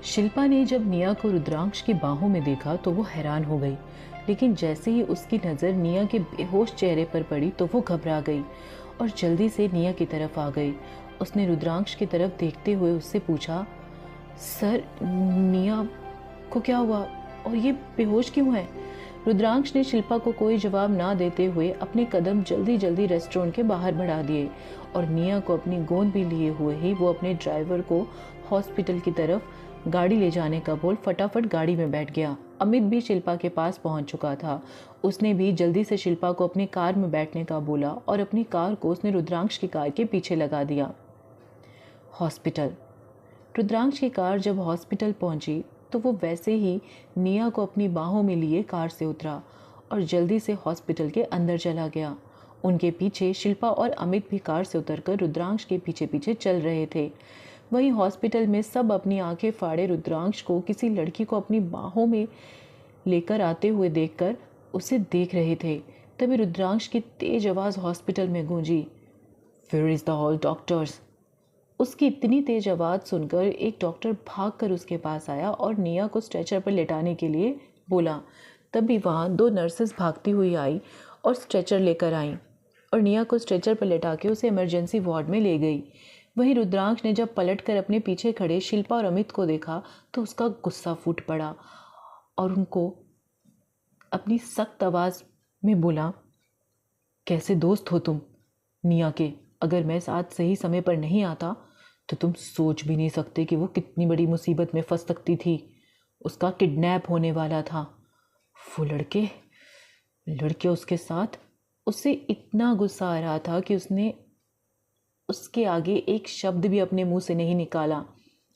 शिल्पा ने जब निया को रुद्रांश की बाहों में देखा तो वो हैरान हो गई, लेकिन जैसे ही उसकी नज़र निया के बेहोश चेहरे पर पड़ी तो वो घबरा गई और जल्दी से निया की तरफ आ गई। उसने रुद्रांश की तरफ देखते हुए उससे पूछा, सर, निया को क्या हुआ और ये बेहोश क्यों है? रुद्रांश ने शिल्पा को कोई जवाब ना देते हुए अपने कदम जल्दी जल्दी रेस्टोरेंट के बाहर बढ़ा दिए और निया को अपनी गोद में लिए हुए ही वो अपने ड्राइवर को हॉस्पिटल की तरफ गाड़ी ले जाने का बोल फटाफट गाड़ी में बैठ गया। अमित भी शिल्पा के पास पहुंच चुका था। उसने भी जल्दी से शिल्पा को अपनी कार में बैठने का बोला और अपनी कार को उसने रुद्रांश की कार के पीछे लगा दिया। हॉस्पिटल। रुद्रांश की कार जब हॉस्पिटल पहुंची तो वो वैसे ही निया को अपनी बाहों में लिए कार से उतरा और जल्दी से हॉस्पिटल के अंदर चला गया। उनके पीछे शिल्पा और अमित भी कार से उतरकर रुद्रांश के पीछे पीछे चल रहे थे। वहीं हॉस्पिटल में सब अपनी आंखें फाड़े रुद्रांश को किसी लड़की को अपनी बाहों में लेकर आते हुए देखकर उसे देख रहे थे। तभी रुद्रांश की तेज आवाज़ हॉस्पिटल में गूंजी, where is the all doctors. उसकी इतनी तेज आवाज़ सुनकर एक डॉक्टर भागकर उसके पास आया और निया को स्ट्रेचर पर लेटाने के लिए बोला। तभी वहाँ दो नर्सेस भागती हुई आई और स्ट्रेचर लेकर आईं और निया को स्ट्रेचर पर लेटा के उसे इमरजेंसी वार्ड में ले गई। वहीं रुद्रांश ने जब पलटकर अपने पीछे खड़े शिल्पा और अमित को देखा तो उसका गुस्सा फूट पड़ा और उनको अपनी सख्त आवाज़ में बोला, कैसे दोस्त हो तुम निया के? अगर मैं साथ सही समय पर नहीं आता तो तुम सोच भी नहीं सकते कि वो कितनी बड़ी मुसीबत में फंस सकती थी। उसका किडनैप होने वाला था। वो लड़के उसके साथ। उससे इतना गुस्सा आ रहा था कि उसने उसके आगे एक शब्द भी अपने मुंह से नहीं निकाला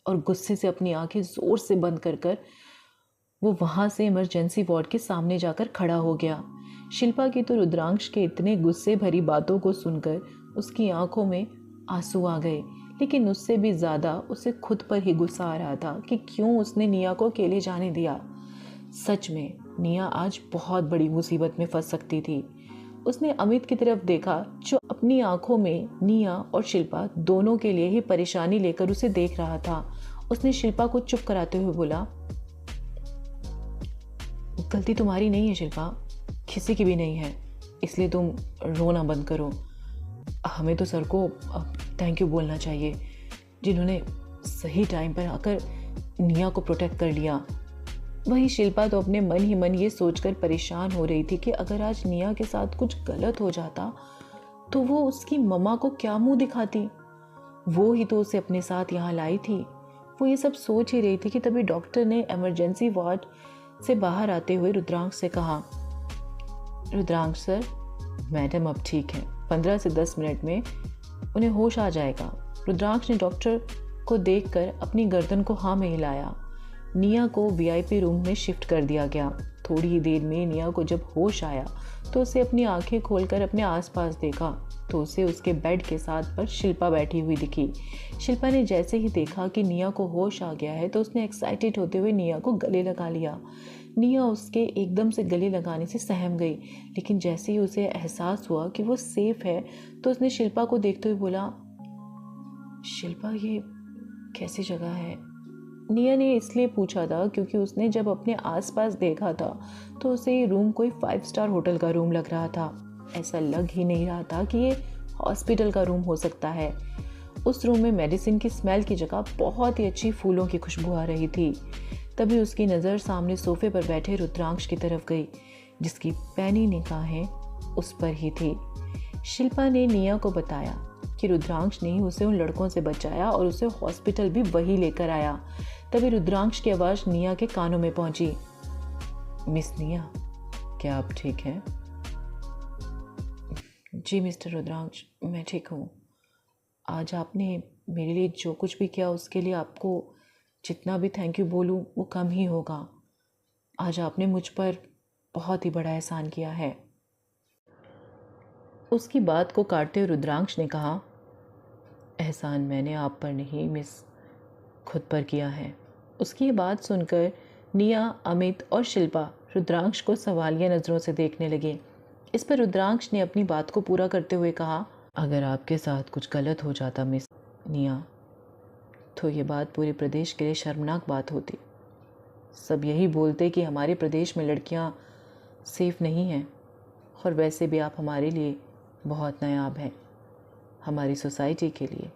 और गुस्से से अपनी आंखें ज़ोर से बंद कर वो वहाँ से इमरजेंसी वार्ड के सामने जाकर खड़ा हो गया। शिल्पा की तो रुद्रांश के इतने गुस्से भरी बातों को सुनकर उसकी आंखों में आंसू आ गए, लेकिन उससे भी ज़्यादा उसे खुद पर ही गुस्सा आ रहा था कि क्यों उसने निया को अकेले जाने दिया। सच में निया आज बहुत बड़ी मुसीबत में फंस सकती थी। उसने अमित की तरफ देखा जो अपनी आंखों में निया और शिल्पा दोनों के लिए ही परेशानी लेकर उसे देख रहा था। उसने शिल्पा को चुप कराते हुए बोला, गलती तुम्हारी नहीं है शिल्पा, किसी की भी नहीं है, इसलिए तुम रोना बंद करो। हमें तो सर को थैंक यू बोलना चाहिए जिन्होंने सही टाइम पर आकर निया को प्रोटेक्ट कर लिया। वहीं शिल्पा तो अपने मन ही मन ये सोचकर परेशान हो रही थी कि अगर आज निया के साथ कुछ गलत हो जाता तो वो उसकी मम्मा को क्या मुंह दिखाती। वो ही तो उसे अपने साथ यहाँ लाई थी। वो ये सब सोच ही रही थी कि तभी डॉक्टर ने इमरजेंसी वार्ड से बाहर आते हुए रुद्रांश से कहा, रुद्रांश सर, मैडम अब ठीक है, 15 से 10 मिनट में उन्हें होश आ जाएगा। रुद्रांश ने डॉक्टर को देखकर अपनी गर्दन को हाँ में हिलाया। निया को वीआईपी रूम में शिफ्ट कर दिया गया। थोड़ी ही देर में निया को जब होश आया तो उसे अपनी आंखें खोलकर अपने आसपास देखा तो उसे उसके बेड के साथ पर शिल्पा बैठी हुई दिखी। शिल्पा ने जैसे ही देखा कि निया को होश आ गया है तो उसने एक्साइटेड होते हुए निया को गले लगा लिया। निया उसके एकदम से गले लगाने से सहम गई, लेकिन जैसे ही उसे एहसास हुआ कि वो सेफ है तो उसने शिल्पा को देखते हुए बोला, शिल्पा ये कैसी जगह है? निया ने इसलिए पूछा था क्योंकि उसने जब अपने आसपास देखा था तो उसे ये रूम कोई 5 स्टार होटल का रूम लग रहा था। ऐसा लग ही नहीं रहा था कि ये हॉस्पिटल का रूम हो सकता है। उस रूम में मेडिसिन की स्मेल की जगह बहुत ही अच्छी फूलों की खुशबू आ रही थी। तभी उसकी नज़र सामने सोफे पर बैठे रुद्रांश की तरफ गई, जिसकी पैनी निगाहें उस पर ही थी। शिल्पा ने निया को बताया कि रुद्रांश ने ही उसे उन लड़कों से बचाया और उसे हॉस्पिटल भी वही लेकर आया। तभी रुद्रांश की आवाज़ निया के कानों में पहुंची, मिस निया, क्या आप ठीक हैं? जी मिस्टर रुद्रांश, मैं ठीक हूँ। आज आपने मेरे लिए जो कुछ भी किया उसके लिए आपको जितना भी थैंक यू बोलूँ वो कम ही होगा। आज आपने मुझ पर बहुत ही बड़ा एहसान किया है। उसकी बात को काटते हुए रुद्रांश ने कहा, एहसान मैंने आप पर नहीं मिस, खुद पर किया है। उसकी ये बात सुनकर निया, अमित और शिल्पा रुद्रांश को सवालिया नज़रों से देखने लगे। इस पर रुद्रांश ने अपनी बात को पूरा करते हुए कहा, अगर आपके साथ कुछ गलत हो जाता मिस निया तो ये बात पूरे प्रदेश के लिए शर्मनाक बात होती। सब यही बोलते कि हमारे प्रदेश में लड़कियां सेफ नहीं हैं, और वैसे भी आप हमारे लिए बहुत नायाब हैं, हमारी सोसाइटी के लिए,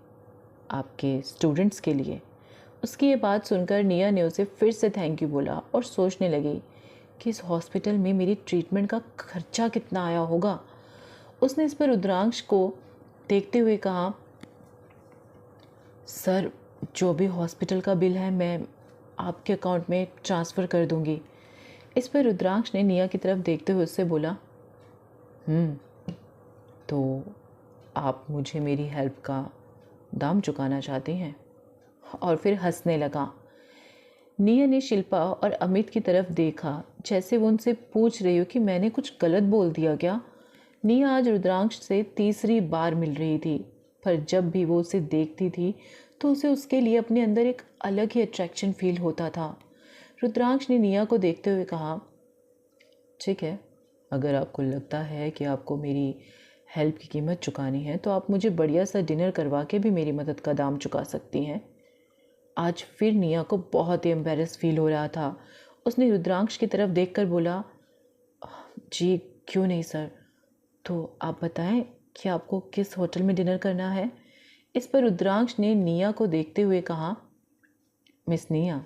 आपके स्टूडेंट्स के लिए। उसकी ये बात सुनकर निया ने उसे फिर से थैंक यू बोला और सोचने लगी कि इस हॉस्पिटल में मेरी ट्रीटमेंट का खर्चा कितना आया होगा। उसने इस पर रुद्रांश को देखते हुए कहा, सर जो भी हॉस्पिटल का बिल है मैं आपके अकाउंट में ट्रांसफ़र कर दूंगी। इस पर रुद्रांश ने निया की तरफ देखते हुए उससे बोला, तो आप मुझे मेरी हेल्प का दाम चुकाना चाहती हैं? और फिर हंसने लगा। निया ने शिल्पा और अमित की तरफ देखा जैसे वो उनसे पूछ रही हो कि मैंने कुछ गलत बोल दिया क्या। निया आज रुद्रांश से तीसरी बार मिल रही थी, पर जब भी वो उसे देखती थी तो उसे उसके लिए अपने अंदर एक अलग ही अट्रैक्शन फील होता था। रुद्रांश ने निया को देखते हुए कहा, ठीक है, अगर आपको लगता है कि आपको मेरी हेल्प की कीमत चुकानी है तो आप मुझे बढ़िया सा डिनर करवा के भी मेरी मदद का दाम चुका सकती हैं। आज फिर निया को बहुत ही एम्बेरस फील हो रहा था। उसने रुद्रांश की तरफ देखकर बोला, जी क्यों नहीं सर, तो आप बताएं कि आपको किस होटल में डिनर करना है। इस पर रुद्रांश ने निया को देखते हुए कहा, मिस निया,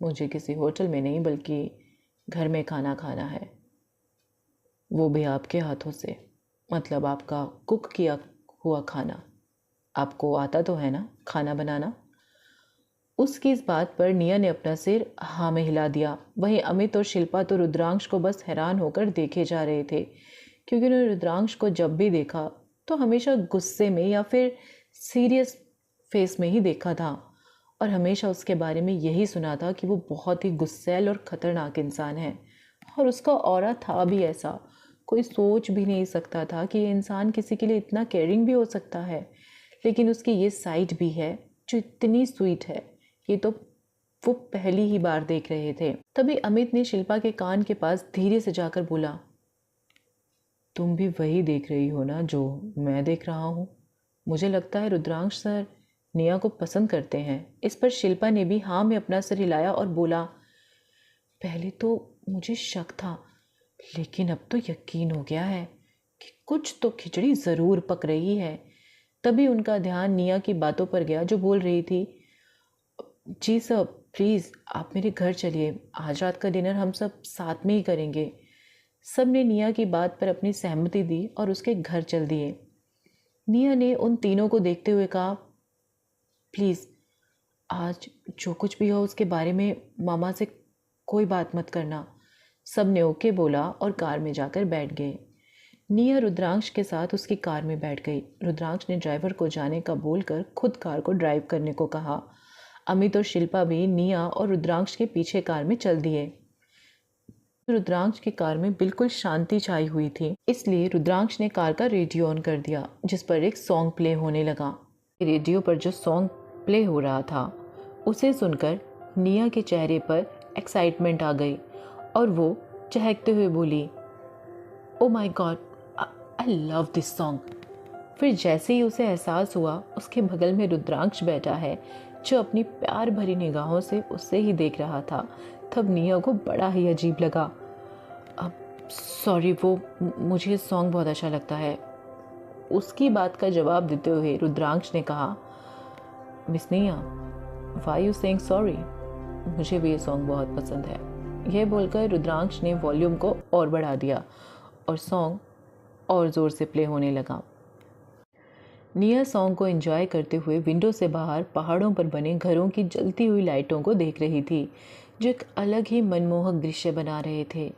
मुझे किसी होटल में नहीं बल्कि घर में खाना खाना है, वो भी आपके हाथों से, मतलब आपका कुक किया हुआ खाना। आपको आता तो है ना खाना बनाना? उसकी इस बात पर निया ने अपना सिर हाँ में हिला दिया। वहीं अमित और शिल्पा तो रुद्रांश को बस हैरान होकर देखे जा रहे थे, क्योंकि उन्होंने रुद्रांश को जब भी देखा तो हमेशा गुस्से में या फिर सीरियस फेस में ही देखा था, और हमेशा उसके बारे में यही सुना था कि वो बहुत ही गुस्सैल और ख़तरनाक इंसान है। और उसका ऑरा था भी ऐसा, कोई सोच भी नहीं सकता था कि ये इंसान किसी के लिए इतना केयरिंग भी हो सकता है। लेकिन उसकी ये साइड भी है जो इतनी स्वीट है, ये तो वो पहली ही बार देख रहे थे। तभी अमित ने शिल्पा के कान के पास धीरे से जाकर बोला, तुम भी वही देख रही हो ना जो मैं देख रहा हूँ? मुझे लगता है रुद्रांश सर निया को पसंद करते हैं। इस पर शिल्पा ने भी हाँ में अपना सिर हिलाया और बोला, पहले तो मुझे शक था, लेकिन अब तो यकीन हो गया है कि कुछ तो खिचड़ी ज़रूर पक रही है। तभी उनका ध्यान निया की बातों पर गया जो बोल रही थी, जी सर प्लीज़ आप मेरे घर चलिए, आज रात का डिनर हम सब साथ में ही करेंगे। सब ने निया की बात पर अपनी सहमति दी और उसके घर चल दिए। निया ने उन तीनों को देखते हुए कहा, प्लीज़ आज जो कुछ भी हो उसके बारे में मामा से कोई बात मत करना। सब ने ओके बोला और कार में जाकर बैठ गए। निया रुद्रांश के साथ उसकी कार में बैठ गई। रुद्रांश ने ड्राइवर को जाने का बोलकर खुद कार को ड्राइव करने को कहा। अमित और शिल्पा भी निया और रुद्रांश के पीछे कार में चल दिए। रुद्रांश की कार में बिल्कुल शांति छाई हुई थी, इसलिए रुद्रांश ने कार का रेडियो ऑन कर दिया, जिस पर एक सॉन्ग प्ले होने लगा। रेडियो पर जो सॉन्ग प्ले हो रहा था उसे सुनकर निया के चेहरे पर एक्साइटमेंट आ गई और वो चहकते हुए बोली, oh my God, I love this song. फिर जैसे ही उसे एहसास हुआ उसके बगल में रुद्रांश बैठा है जो अपनी प्यार भरी निगाहों से उससे ही देख रहा था, तब निया को बड़ा ही अजीब लगा। अब सॉरी, वो मुझे सॉन्ग बहुत अच्छा लगता है। उसकी बात का जवाब देते हुए रुद्रांश ने कहा, मिस निया, व्हाई यू सेइंग सॉरी? मुझे भी ये सॉन्ग बहुत पसंद है। यह बोलकर रुद्रांश ने वॉल्यूम को और बढ़ा दिया और सॉन्ग और ज़ोर से प्ले होने लगा। निया सॉन्ग को एंजॉय करते हुए विंडो से बाहर पहाड़ों पर बने घरों की जलती हुई लाइटों को देख रही थी, जो एक अलग ही मनमोहक दृश्य बना रहे थे।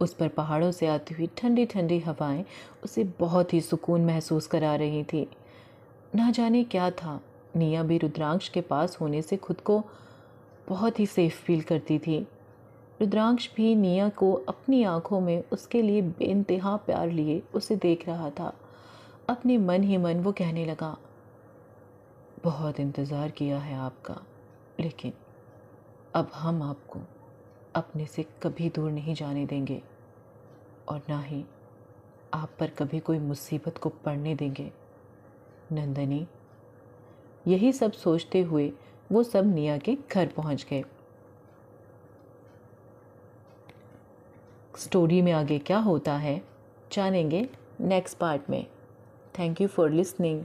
उस पर पहाड़ों से आती हुई ठंडी ठंडी हवाएं उसे बहुत ही सुकून महसूस करा रही थी। ना जाने क्या था, निया भी रुद्रांश के पास होने से खुद को बहुत ही सेफ फील करती थी। रुद्रांश भी निया को अपनी आंखों में उसके लिए बेइंतहा प्यार लिए उसे देख रहा था। अपने मन ही मन वो कहने लगा, बहुत इंतज़ार किया है आपका, लेकिन अब हम आपको अपने से कभी दूर नहीं जाने देंगे और ना ही आप पर कभी कोई मुसीबत को पड़ने देंगे, नंदनी। यही सब सोचते हुए वो सब निया के घर पहुंच गए। स्टोरी में आगे क्या होता है जानेंगे नेक्स्ट पार्ट में। Thank you for listening.